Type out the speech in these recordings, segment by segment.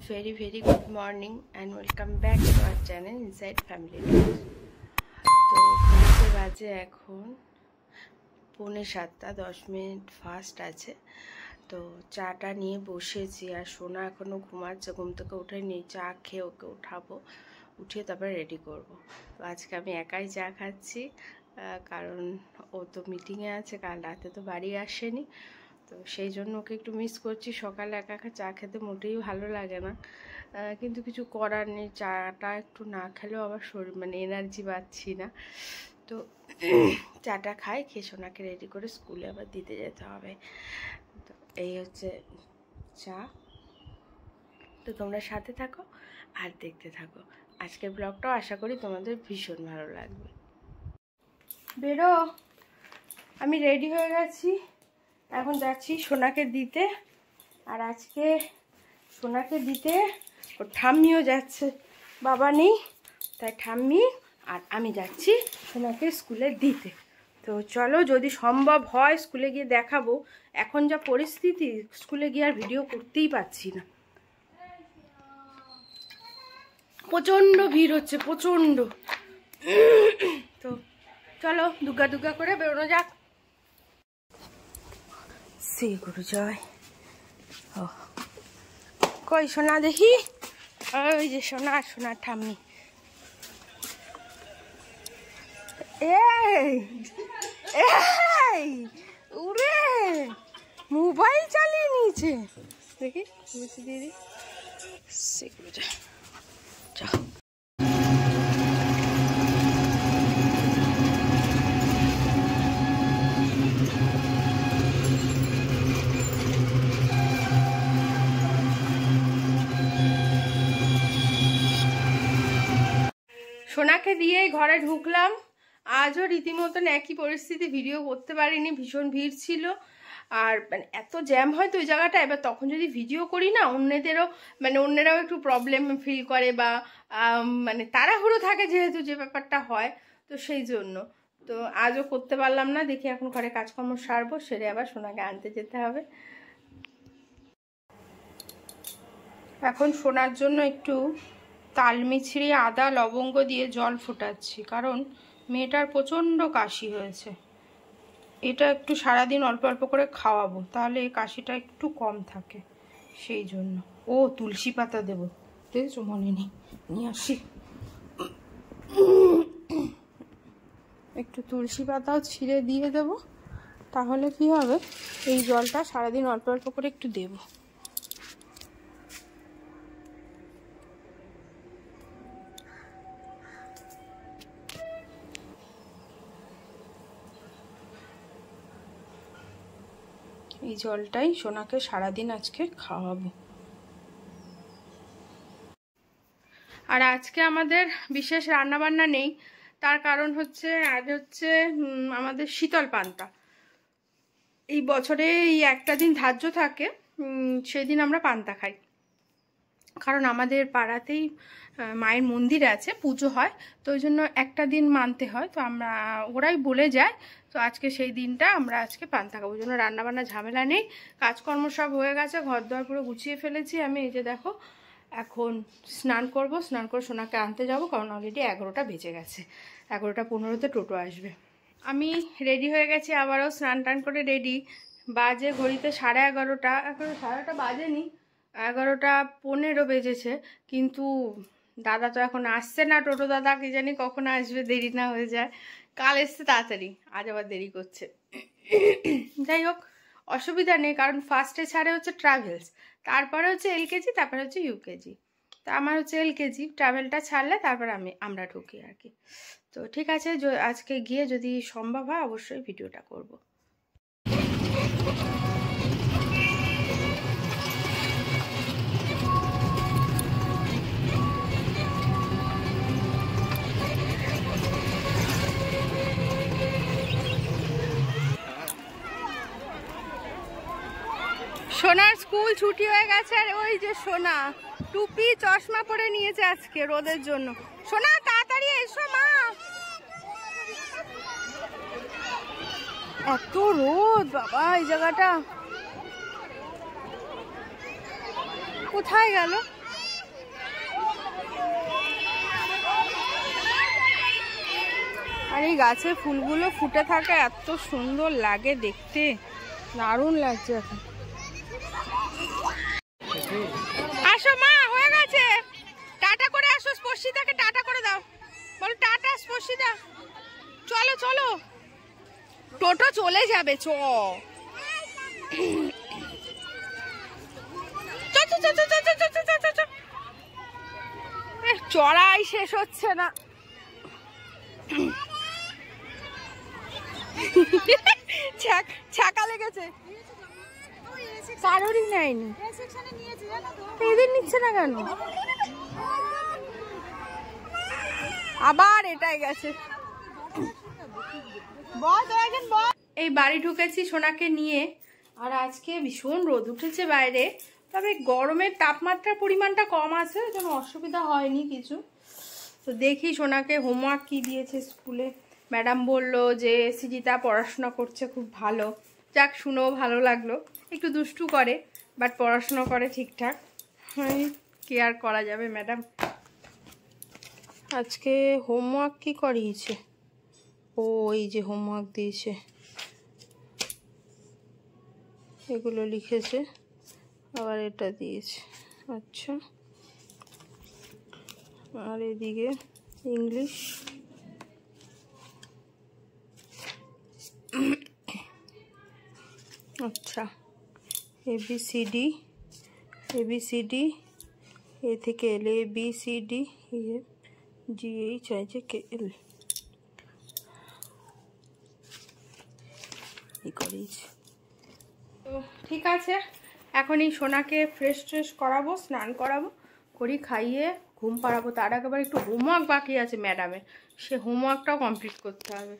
very good morning and welcome back to our channel Inside Family Talks। তো ঘড়িতে বাজে এখন 6:45, 10 মিনিট ফাস্ট আছে। তো চাটা নিয়ে বসেছি আর সোনা এখনো ঘুমাচ্ছে, ঘুম থেকে উঠেনি। চা খেয়ে ওকে উঠাবো, উঠিয়ে তারপরে রেডি করব। তো আজকে আমি একাই চা খাচ্ছি, কারণ ও তো মিটিংয়ে আছে, কাল রাতে তো বাড়ি আসেনি। তো সেই জন্য ওকে একটু মিস করছি। সকালে একা একা চা খেতে মোটেই ভালো লাগে না, কিন্তু কিছু করার নেই। চাটা একটু না খেলেও আবার শরীর এনার্জি পাচ্ছি না। তো চাটা খাই, খেয়ে সোনাকে রেডি করে স্কুলে আবার দিতে যেতে হবে। তো এই হচ্ছে চা। তো তোমরা সাথে থাকো আর দেখতে থাকো আজকের ব্লগটাও। আশা করি তোমাদের ভীষণ ভালো লাগবে। বেরো, আমি রেডি হয়ে গেছি, এখন যাচ্ছি সোনাকে দিতে। আর আজকে সোনাকে দিতে ওর ঠাম্মিও যাচ্ছে, বাবা নেই, তাই ঠাম্মি আর আমি যাচ্ছি সোনাকে স্কুলে দিতে। তো চলো, যদি সম্ভব হয় স্কুলে গিয়ে দেখাবো। এখন যা পরিস্থিতি, স্কুলে গিয়ে আর ভিডিও করতেই পারছি না, প্রচণ্ড ভিড় হচ্ছে, প্রচণ্ড। তো চলো দুগ্গা দুগ্গা করে বেরোনো যাক। শ্রী গুরু জয়। ও কই সোনা দেখি, ওই যে সোনা, সোনার ঠাম্মি। এই এই উরে মোবাইল চালিয়ে নিয়েছে, দেখি দিদি। শ্রী গুরু জয়। যাও, সোনাকে দিয়ে ঘরে ঢুকলাম। আজও রীতিমতন একই পরিস্থিতি, ভিডিও করতে পারিনি, ভীষণ ভিড় ছিল। আর এত জ্যাম হয় তো ওই জায়গাটা। এবার তখন যদি ভিডিও করি না, অন্যদেরও অন্যরাও একটু প্রবলেম ফিল করে, বা তাড়াহুড়ো থাকে যেহেতু, যে ব্যাপারটা হয়। তো সেই জন্য তো আজও করতে পারলাম না। দেখি এখন ঘরে কাজকর্ম সারবো, সেরে আবার সোনাকে আনতে যেতে হবে। এখন সোনার জন্য একটু তালমিছরি, আদা, লবঙ্গ দিয়ে জল ফোটাচ্ছি, কারণ মেয়েটার প্রচণ্ড কাশি হয়েছে। এটা একটু সারাদিন অল্প অল্প করে খাওয়াবো, তাহলে এই কাশিটা একটু কম থাকে, সেই জন্য। ও তুলসী পাতা দেবো, দেখেছো, মনে নেই, নিয়ে আসি। একটু তুলসী পাতাও ছিঁড়ে দিয়ে দেবো, তাহলে কি হবে, এই জলটা সারাদিন অল্প অল্প করে একটু দেবো। এই জলটাই সোনাকে সারাদিন আজকে খাওয়াবো। আর আজকে আমাদের বিশেষ রান্নাবান্না নেই, তার কারণ হচ্ছে আজ হচ্ছে আমাদের শীতল পান্তা। এই বছরে এই একটা দিন ধার্য থাকে, সেদিন আমরা পান্তা খাই। কারণ আমাদের পাড়াতেই মায়ের মন্দির আছে, পুজো হয়, তো ওই জন্য একটা দিন মানতে হয়। তো আমরা, ওরাই বলে যায়, তো আজকে সেই দিনটা আমরা আজকে পান্তা খাবো। ওই জন্য রান্নাবান্না ঝামেলা নেই, কাজকর্ম সব হয়ে গেছে, ঘর দোয়ার পুরো গুছিয়ে ফেলেছি আমি। এই যে দেখো, এখন স্নান করব, স্নান করে সোনাকে আনতে যাব, কারণ অলরেডি 11টা বেজে গেছে, 11টা 15তে টোটো আসবে। আমি রেডি হয়ে গেছি, আবারও স্নান টান করে রেডি। বাজে ঘড়িতে 11:30, এখনো 11:30 বাজেনি, 11টা 15 বেজেছে। কিন্তু দাদা তো এখন আসছে না, টোটো দাদা, কি জানি কখন আসবে, দেরি না হয়ে যায়। কাল এসছে তাড়াতাড়ি, আজ আবার দেরি করছে। যাই হোক, অসুবিধা নেই, কারণ ফার্স্টে ছাড়ে হচ্ছে ট্রাভেলস, তারপরে হচ্ছে এলকেজি, তারপরে হচ্ছে ইউকেজি। তা আমার হচ্ছে এলকেজি, ট্রাভেলটা ছাড়লে তারপর আমরা ঢুকি আর কি। তো ঠিক আছে, আজকে গিয়ে যদি সম্ভব হয় অবশ্যই ভিডিওটা করব। সোনার স্কুল ছুটি হয়ে গেছে, আর ওই যে সোনা টুপি চশমা পরে নিয়েছে আজকে রোদের জন্য। সোনা তাড়াতাড়ি এসো মা, এত রোদ বাবা এই জায়গাটা। কোথায় গেল? আর এই গাছে ফুলগুলো ফুটে থাকে, এত সুন্দর লাগে দেখতে, দারুণ লাগছে এখন। আসো মা, হয়ে গেছে, টাটা করে আসো, স্পর্শিতাকে টাটা করে দাও, বলো টাটা স্পর্শিতা। চলো চলো, টোটো চলে যাবে, চড়াই শেষ হচ্ছে না। ছাকা লেগেছে, কারোরই নেয়নি, এদের নিচ্ছে না কেন? আবার এটাই গেছে। এই বাড়ি ঢুকেছি সোনাকে নিয়ে, আর আজকে ভীষণ রোদ উঠেছে বাইরে, তবে গরমের তাপমাত্রার পরিমাণটা কম আছে, কোনো অসুবিধা হয়নি কিছু। তো দেখি সোনাকে হোমওয়ার্ক কি দিয়েছে স্কুলে। ম্যাডাম বলল যে সিজিতা পড়াশোনা করছে খুব ভালো, যাক শুনেও ভালো লাগলো। একটু দুষ্টু করে, বাট পড়াশোনা করে ঠিকঠাক, কি আর করা যাবে। ম্যাডাম আজকে হোমওয়ার্ক কি করিয়েছে? ও এই যে হোমওয়ার্ক দিয়েছে, এগুলো লিখেছে, আবার এটা দিয়েছে। আচ্ছা, আর এদিকে ইংলিশ, আচ্ছা ABCD এ থেকে এল, ABCD GHIJKL করিয়েছি। তো ঠিক আছে, এখন এই সোনাকে ফ্রেশ করাবো, স্নান করাবো, করি খাইয়ে ঘুম পাড়াবো। তার একেবারে একটু হোমওয়ার্ক বাকি আছে ম্যাডামের, সে হোমওয়ার্কটাও কমপ্লিট করতে হবে।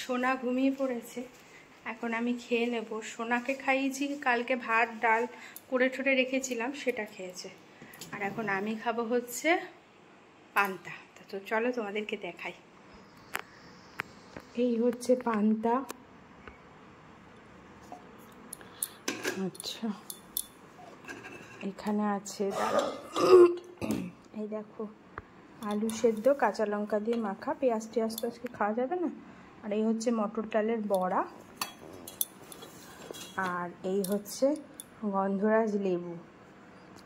সোনা ঘুমিয়ে পড়েছে, এখন আমি খেয়ে নেব। সোনাকে খাইয়েছি, কালকে ভাত ডাল করে ঠোরে রেখেছিলাম, সেটা খেয়েছে। আর এখন আমি খাবো হচ্ছে পান্তা। তো চলো তোমাদেরকে দেখাই। এই হচ্ছে পান্তা। আচ্ছা, এখানে আছে, দাঁড়াও, এই দেখো আলু সেদ্ধ, কাঁচা লঙ্কা দিয়ে মাখা, পেঁয়াজ টিয়াজ তো আজকে খাওয়া যাবে না। আর এই হচ্ছে মটর ডালের বড়া, আর এই হচ্ছে গন্ধরাজ লেবু।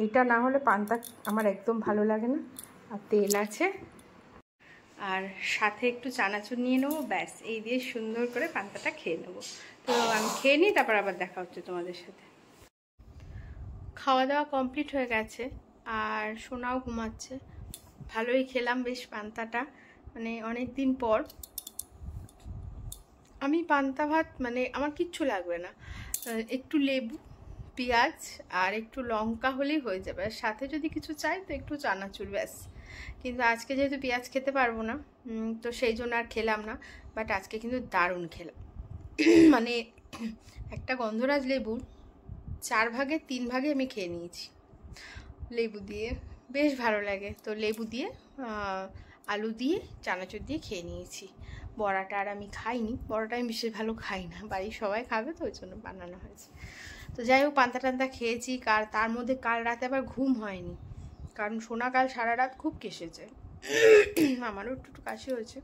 এটা না হলে পান্তা আমার একদম ভালো লাগে না। আর তেল আছে, আর সাথে একটু চানাচুর নিয়ে নেবো, ব্যাস এই দিয়ে সুন্দর করে পান্তাটা খেয়ে নেবো। তো আমি খেয়ে নিই, তারপর আবার দেখা হচ্ছে তোমাদের সাথে। খাওয়া দাওয়া কমপ্লিট হয়ে গেছে, আর সোনাও ঘুমাচ্ছে। ভালোই খেলাম বেশ পান্তাটা, মানে অনেক দিন পর। আমি পান্তা ভাত মানে আমার কিচ্ছু লাগবে না, একটু লেবু, পেঁয়াজ আর একটু লঙ্কা হলেই হয়ে যাবে। আর সাথে যদি কিছু চাই তো একটু চানাচুর, ব্যাস। কিন্তু আজকে যেহেতু পেঁয়াজ খেতে পারবো না, তো সেই জন্য আর খেলাম না। বাট আজকে কিন্তু দারুণ খেলাম। মানে একটা গন্ধরাজ লেবুর 4 ভাগের 3 ভাগে আমি খেয়ে নিয়েছি লেবু দিয়ে, বেশ ভালো লাগে। তো লেবু দিয়ে, আলু দিয়ে, চানাচুর দিয়ে খেয়ে নিয়েছি। বড়াটা আর আমি খাইনি, বড়াটা আমি বিশেষ ভালো খাই না, বাড়ির সবাই খাবে তো ওই জন্য বানানো হয়েছে। তো যাই হোক, পান্তা টান্তা খেয়েছি। তার মধ্যে কাল রাতে আবার ঘুম হয়নি, কারণ সোনা কাল সারা রাত খুব কেশেছে, আমারও একটু কাশি হয়েছে,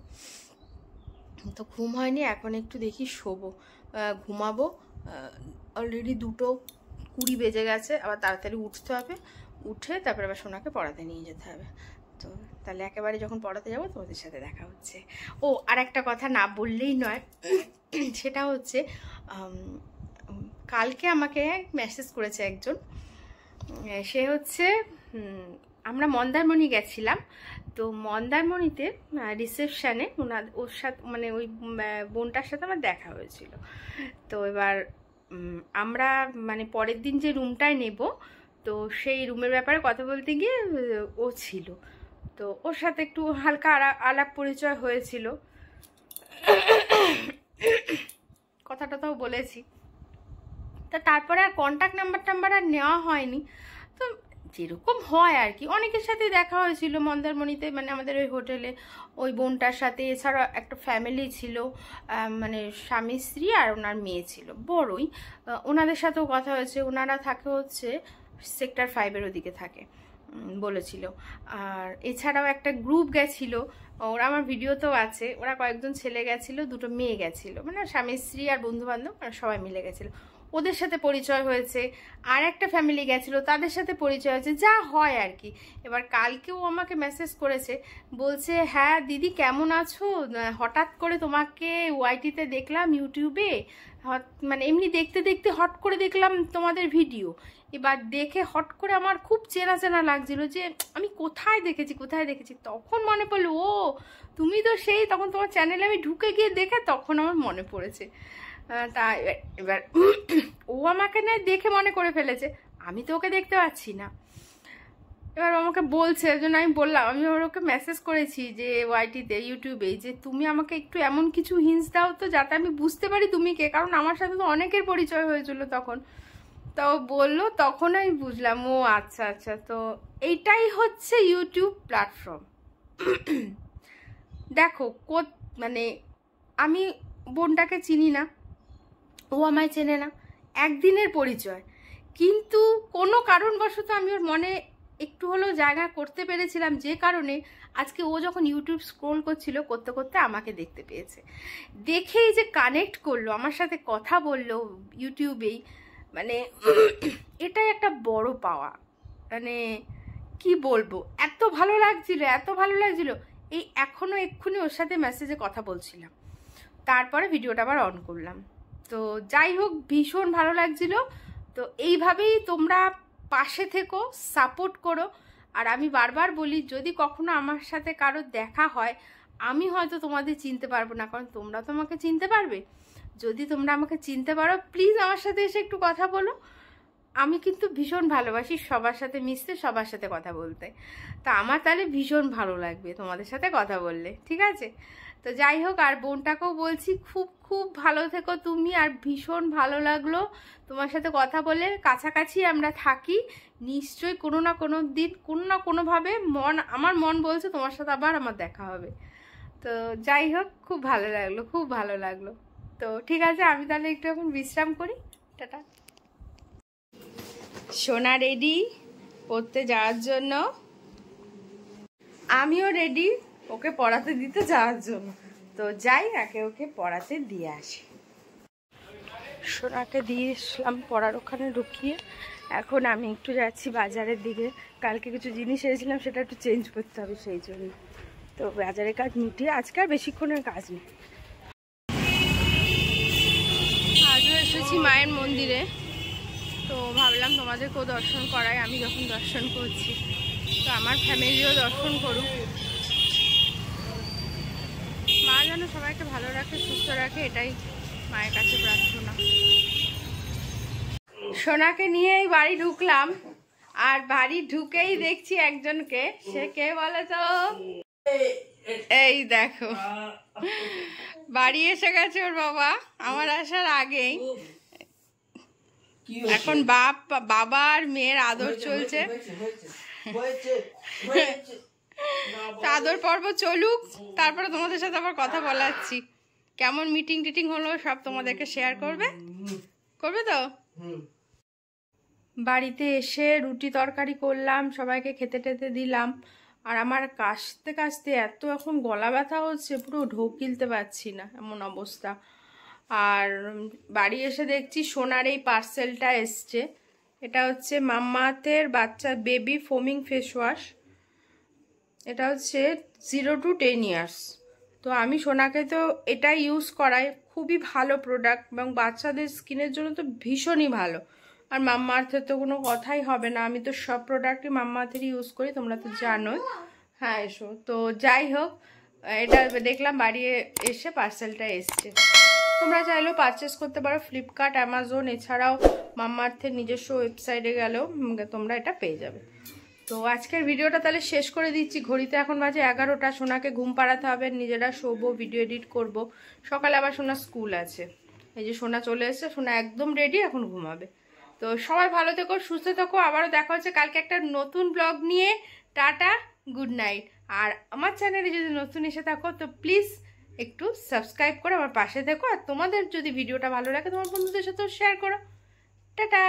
তো ঘুম হয়নি। এখন একটু দেখি শোবো, ঘুমাবো। অলরেডি 2:20 বেজে গেছে, আবার তাড়াতাড়ি উঠতে হবে, উঠে তারপরে আবার সোনাকে পড়াতে নিয়ে যেতে হবে। তো তাহলে একেবারে যখন পড়াতে যাবো তোমাদের সাথে দেখা হচ্ছে। ও আর একটা কথা না বললেই নয়, সেটা হচ্ছে কালকে আমাকে মেসেজ করেছে একজন। সে হচ্ছে, আমরা মন্দারমণি গেছিলাম, তো মন্দারমণিতে রিসেপশানে ওর সাথে, মানে ওই বোনটার সাথে আমার দেখা হয়েছিল। তো এবার আমরা মানে পরের দিন যে রুমটায় নেব, তো সেই রুমের ব্যাপারে কথা বলতে গিয়ে ও ছিল, তো ওর সাথে একটু হালকা আলাপ পরিচয় হয়েছিল, কথা টথাও বলেছি। তা তারপরে আর কন্ট্যাক্ট নাম্বার আর নেওয়া হয়নি। তো যেরকম হয় আর কি, অনেকের সাথে দেখা হয়েছিল মন্দারমণিতে, মানে আমাদের ওই হোটেলে ওই বোনটার সাথে। এছাড়া একটা ফ্যামিলি ছিল, মানে স্বামী স্ত্রী আর ওনার মেয়ে ছিল, বড়ই, ওনাদের সাথেও কথা হয়েছে। ওনারা থাকে হচ্ছে সেক্টর 5-এর ওদিকে থাকে বলেছিল। আর এছাড়াও একটা গ্রুপ গেছিল, ওরা আমার ভিডিওতেও আছে, ওরা কয়েকজন ছেলে গেছিলো, 2টো মেয়ে গেছিলো, মানে স্বামী স্ত্রী আর বন্ধু বান্ধব সবাই মিলে গেছিলো, ওদের সাথে পরিচয় হয়েছে। আর একটা ফ্যামিলি গেছিলো, তাদের সাথে পরিচয় হয়েছে, যা হয় আর কি। এবার কালকেও আমাকে মেসেজ করেছে, বলছে হ্যাঁ দিদি কেমন আছো, হঠাৎ করে তোমাকে ওয়াইটিতে দেখলাম ইউটিউবে, মানে এমনি দেখতে দেখতে হট করে দেখলাম তোমাদের ভিডিও। এবার দেখে হট করে আমার খুব চেনা চেনা লাগছিল, যে আমি কোথায় দেখেছি। তখন মনে পড়লো, ও তুমি তো সেই, তখন তোমার চ্যানেলে আমি ঢুকে গিয়ে দেখে তখন আমার মনে পড়েছে। তা এবার ও আমাকে না দেখে মনে করে ফেলেছে, আমি তো ওকে দেখতে পাচ্ছি না। এবার আমাকে বলছে, এর জন্য আমি বললাম, আমি ওকে মেসেজ করেছি যে ওয়াইটিতে ইউটিউবে, যে তুমি আমাকে একটু এমন কিছু হিন্টস দাও তো যাতে আমি বুঝতে পারি তুমি কে, কারণ আমার সাথে তো অনেকের পরিচয় হয়েছিল তখন। তো বললো, তখন আমি বুঝলাম, ও আচ্ছা আচ্ছা, তো এইটাই হচ্ছে ইউটিউব প্ল্যাটফর্ম। দেখো মানে আমি বোনটাকে চিনি না, ও আমায় চেনে না, একদিনের পরিচয়, কিন্তু কোনো কারণবশত আমি ওর মনে একটু হলেও জায়গা করতে পেরেছিলাম, যে কারণে আজকে ও যখন ইউটিউব স্ক্রোল করছিল, করতে করতে আমাকে দেখতে পেয়েছে, দেখেই যে কানেক্ট করলো, আমার সাথে কথা বললো ইউটিউবেই, মানে এটাই একটা বড় পাওয়া। মানে কি বলবো, এত ভালো লাগছিল। এই এক্ষুনি ওর সাথে মেসেজে কথা বলছিলাম, তারপরে ভিডিওটা আবার অন করলাম। তো যাই হোক, ভীষণ ভালো লাগছিল। তো এইভাবেই তোমরা পাশে থেকো, সাপোর্ট করো। আর আমি বারবার বলি, যদি কখনো আমার সাথে কারো দেখা হয়, আমি হয়তো তোমাদের চিনতে পারবো না, কারণ তোমরা তো আমাকে চিনতে পারবে। যদি তোমরা আমাকে চিনতে পারো, প্লিজ আমার সাথে এসে একটু কথা বলো। আমি কিন্তু ভীষণ ভালোবাসি সবার সাথে মিশতে, সবার সাথে কথা বলতে। তা আমার তাহলে ভীষণ ভালো লাগবে তোমাদের সাথে কথা বললে, ঠিক আছে? তো যাই হোক, আর বোনটাকেও বলছি, খুব খুব ভালো থেকো তুমি। আর ভীষণ ভালো লাগলো তোমার সাথে কথা বলে, কাছাকাছি আমরা থাকি, নিশ্চয়ই কোনো না কোনো দিন, কোনো না কোনোভাবে আমার মন বলছে তোমার সাথে আবার আমার দেখা হবে। তো যাই হোক, খুব ভালো লাগলো। তো ঠিক আছে, আমি তাহলে একটু এখন বিশ্রাম করি, টাটা। সোনা রেডি পড়তে যাওয়ার জন্য, আমিও রেডি ওকে পড়াতে দিতে যাওয়ার জন্য। তো যাই, ওকে পড়াতে দিয়ে আসি। সোনাকে দিয়ে এসলাম পড়ার ওখানে ঢুকিয়ে, এখন আমি একটু যাচ্ছি বাজারের দিকে। কালকে কিছু জিনিস এনেছিলাম, সেটা একটু চেঞ্জ করতে হবে, সেই জন্য। তো বাজারের কাজ মিটিয়ে আজকে আর বেশিক্ষণের কাজ নেই। আজও এসেছি মায়ের মন্দিরে, তো ভাবলাম তোমাদেরকেও দর্শন করাই, আমি যখন দর্শন করছি, তো আমার ফ্যামিলিও দর্শন করুক। মা যেন সবাইকে ভালো রাখে, সুস্থ রাখে, এটাই মায়ের কাছে প্রার্থনা। সোনাকে নিয়েই বাড়ি ঢুকলাম, আর বাড়ি ঢুকেই দেখছি একজনকে। সে কে বলে তো? এই দেখো, বাড়ি এসে গেছে ওর বাবা আমার আসার আগেই। এখন বাবা আর মেয়ের আদর চলছে, আদর পর্ব চলুক, তারপরে তোমাদের সাথে আবার কথা বলাচ্ছি। কেমন মিটিং টিটিং হলো সব তোমাদেরকে শেয়ার করবে তো। বাড়িতে এসে রুটি তরকারি করলাম, সবাইকে খেতে টেতে দিলাম। আর আমার কাশতে কাশতে এত এখন গলা ব্যথা হচ্ছে, পুরো ঢোক গিলতে পারছি না, এমন অবস্থা। আর বাড়ি এসে দেখছি সোনার এই পার্সেলটা এসছে। এটা হচ্ছে মাম্মাআর্থের বাচ্চা বেবি ফোমিং ফেস ওয়াশ। এটা হচ্ছে 0 to 10 years। তো আমি সোনাকে তো এটা ইউজ করাই, খুবই ভালো প্রোডাক্ট, এবং বাচ্চাদের স্কিনের জন্য তো ভীষণই ভালো। আর মাম্মাআর্থের তো কোনো কথাই হবে না, আমি তো সব প্রোডাক্টই মাম্মাআর্থেরই ইউজ করি, তোমরা তো জানোই। হ্যাঁ এসো। তো যাই হোক, এটা দেখলাম বাড়ি এসে পার্সেলটা এসছে। তোমরা চাইলেও পারচেস করতে পারো ফ্লিপকার্ট, অ্যামাজন, এছাড়াও মাম্মাআর্থের নিজস্ব ওয়েবসাইটে গেলেও তোমরা এটা পেয়ে যাবে। তো আজকের ভিডিওটা তাহলে শেষ করে দিচ্ছি। ঘড়িতে এখন বাজে 11টা। সোনাকে ঘুম পাড়াতে হবে, নিজেরা শোবো, ভিডিও এডিট করব। সকালে আবার সোনা স্কুল আছে। এই যে সোনা চলে এসেছে, সোনা একদম রেডি, এখন ঘুমাবে। তো সবাই ভালো থেকো, সুস্থ থেকো, আবারও দেখা হচ্ছে কালকে একটা নতুন ব্লগ নিয়ে। Tata, good night. আর আমার চ্যানেলে যদি নতুন এসে থাকো, তো প্লিজ একটু সাবস্ক্রাইব করে আমার পাশে থেকো। আর তোমাদের যদি ভিডিওটা ভালো লাগে, তোমার বন্ধুদের সাথেও শেয়ার করো। টাটা।